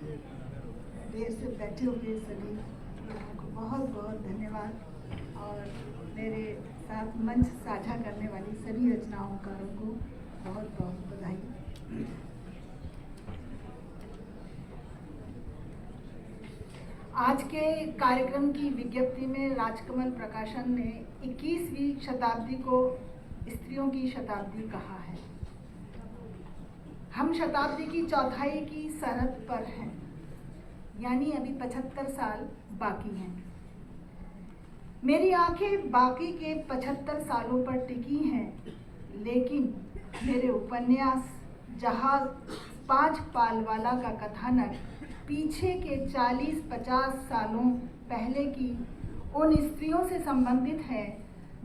देर से बैठे हुए सभी लोगों को बहुत बहुत धन्यवाद और मेरे साथ मंच साझा करने वाली सभी रचनाकारों को बहुत बहुत बधाई। आज के कार्यक्रम की विज्ञप्ति में राजकमल प्रकाशन ने 21वीं शताब्दी को स्त्रियों की शताब्दी कहा है। हम शताब्दी की चौथाई की सरहद पर हैं, यानी अभी 75 साल बाकी हैं। मेरी आंखें बाकी के 75 सालों पर टिकी हैं, लेकिन मेरे उपन्यास जहाज 5 पाल वाला का कथानक पीछे के 40-50 सालों पहले की उन स्त्रियों से संबंधित है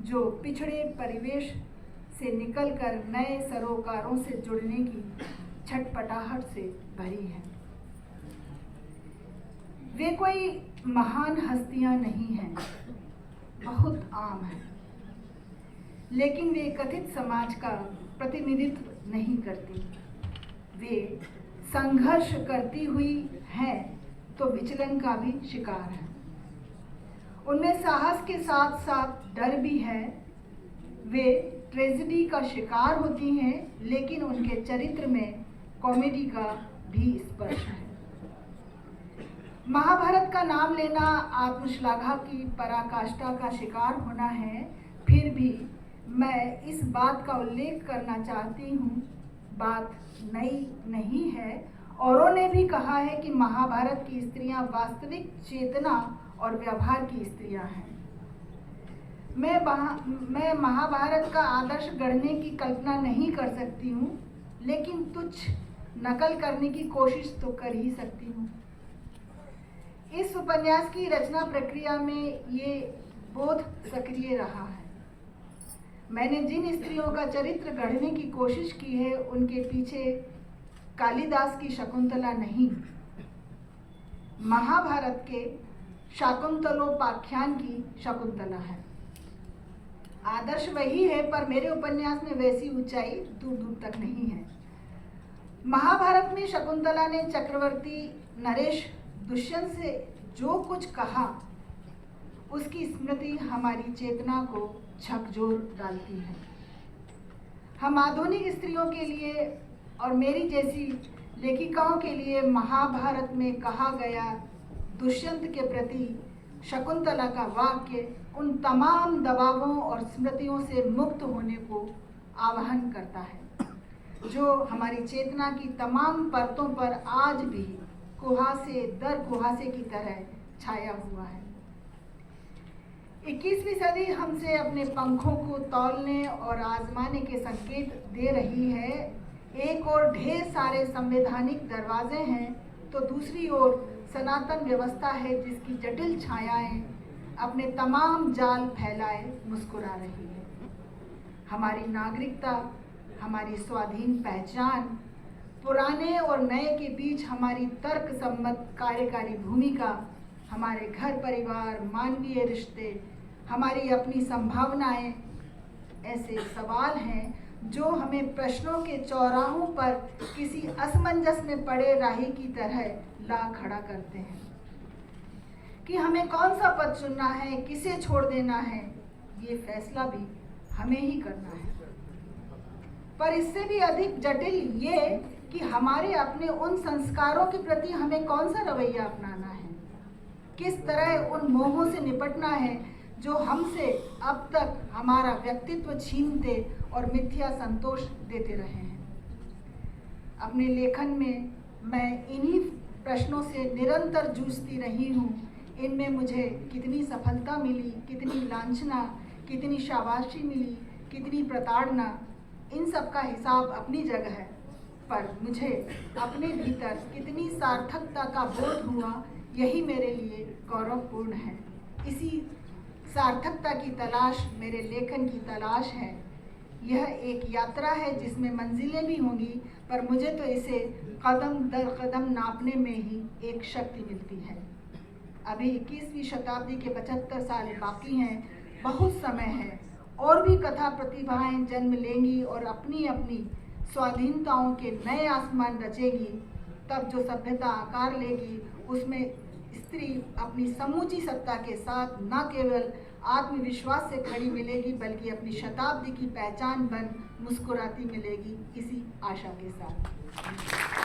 जो पिछड़े परिवेश से निकलकर नए सरोकारों से जुड़ने की छटपटाहट से भरी है। वे कोई महान हस्तियां नहीं हैं, बहुत आम हैं, लेकिन वे कथित समाज का प्रतिनिधित्व नहीं करती। वे संघर्ष करती हुई हैं तो विचलन का भी शिकार है। उनमें साहस के साथ साथ डर भी है। वे ट्रेजेडी का शिकार होती हैं, लेकिन उनके चरित्र में कॉमेडी का भी स्पर्श है। महाभारत का नाम लेना आत्मश्लाघा की पराकाष्ठा का शिकार होना है। फिर भी मैं इस बात का उल्लेख करना चाहती हूँ, बात नई नहीं है। औरों ने भी कहा है कि महाभारत की स्त्रियां वास्तविक चेतना और व्यवहार की स्त्रियां हैं। मैं महाभारत का आदर्श गढ़ने की कल्पना नहीं कर सकती हूँ, लेकिन तुच्छ नकल करने की कोशिश तो कर ही सकती हूँ। इस उपन्यास की रचना प्रक्रिया में ये बोध सक्रिय रहा है। मैंने जिन स्त्रियों का चरित्र गढ़ने की कोशिश की है, उनके पीछे कालिदास की शकुंतला नहीं, महाभारत के शाकुंतलोपाख्यान की शकुंतला है। आदर्श वही है, पर मेरे उपन्यास में वैसी ऊंचाई दूर दूर तक नहीं है। महाभारत में शकुंतला ने चक्रवर्ती नरेश दुष्यंत से जो कुछ कहा, उसकी स्मृति हमारी चेतना को झकझोर डालती है। हम आधुनिक स्त्रियों के लिए और मेरी जैसी लेखिकाओं के लिए महाभारत में कहा गया दुष्यंत के प्रति शकुंतला का वाक्य उन तमाम दबावों और स्मृतियों से मुक्त होने को आह्वान करता है, जो हमारी चेतना की तमाम परतों पर आज भी कुहासे दर कुहासे की तरह छाया हुआ है। 21वीं सदी हमसे अपने पंखों को तौलने और आजमाने के संकेत दे रही है। एक ओर ढेर सारे संवैधानिक दरवाजे हैं, तो दूसरी ओर सनातन व्यवस्था है जिसकी जटिल छायाएं अपने तमाम जाल फैलाए मुस्कुरा रही है। हमारी नागरिकता, हमारी स्वाधीन पहचान, पुराने और नए के बीच हमारी तर्क सम्मत कार्यकारी भूमिका, हमारे घर परिवार, मानवीय रिश्ते, हमारी अपनी संभावनाएं, ऐसे सवाल हैं जो हमें प्रश्नों के चौराहों पर किसी असमंजस में पड़े राही की तरह ला खड़ा करते हैं कि हमें कौन सा पद चुनना है, किसे छोड़ देना है। ये फैसला भी हमें ही करना है। पर इससे भी अधिक जटिल ये कि हमारे अपने उन संस्कारों के प्रति हमें कौन सा रवैया अपनाना है, किस तरह उन मोहों से निपटना है जो हमसे अब तक हमारा व्यक्तित्व छीनते और मिथ्या संतोष देते रहे हैं। अपने लेखन में मैं इन्हीं प्रश्नों से निरंतर जूझती रही हूँ। इनमें मुझे कितनी सफलता मिली, कितनी लांछना, कितनी शाबाशी मिली, कितनी प्रताड़ना, इन सब का हिसाब अपनी जगह है। पर मुझे अपने भीतर कितनी सार्थकता का बोध हुआ, यही मेरे लिए गौरवपूर्ण है। इसी सार्थकता की तलाश मेरे लेखन की तलाश है। यह एक यात्रा है जिसमें मंजिलें भी होंगी, पर मुझे तो इसे कदम दर कदम नापने में ही एक शक्ति मिलती है। अभी 21वीं शताब्दी के 75 साल बाकी हैं, बहुत समय है। और भी कथा प्रतिभाएं जन्म लेंगी और अपनी अपनी स्वाधीनताओं के नए आसमान रचेगी। तब जो सभ्यता आकार लेगी उसमें स्त्री अपनी समूची सत्ता के साथ न केवल आत्मविश्वास से खड़ी मिलेगी बल्कि अपनी शताब्दी की पहचान बन मुस्कुराती मिलेगी। इसी आशा के साथ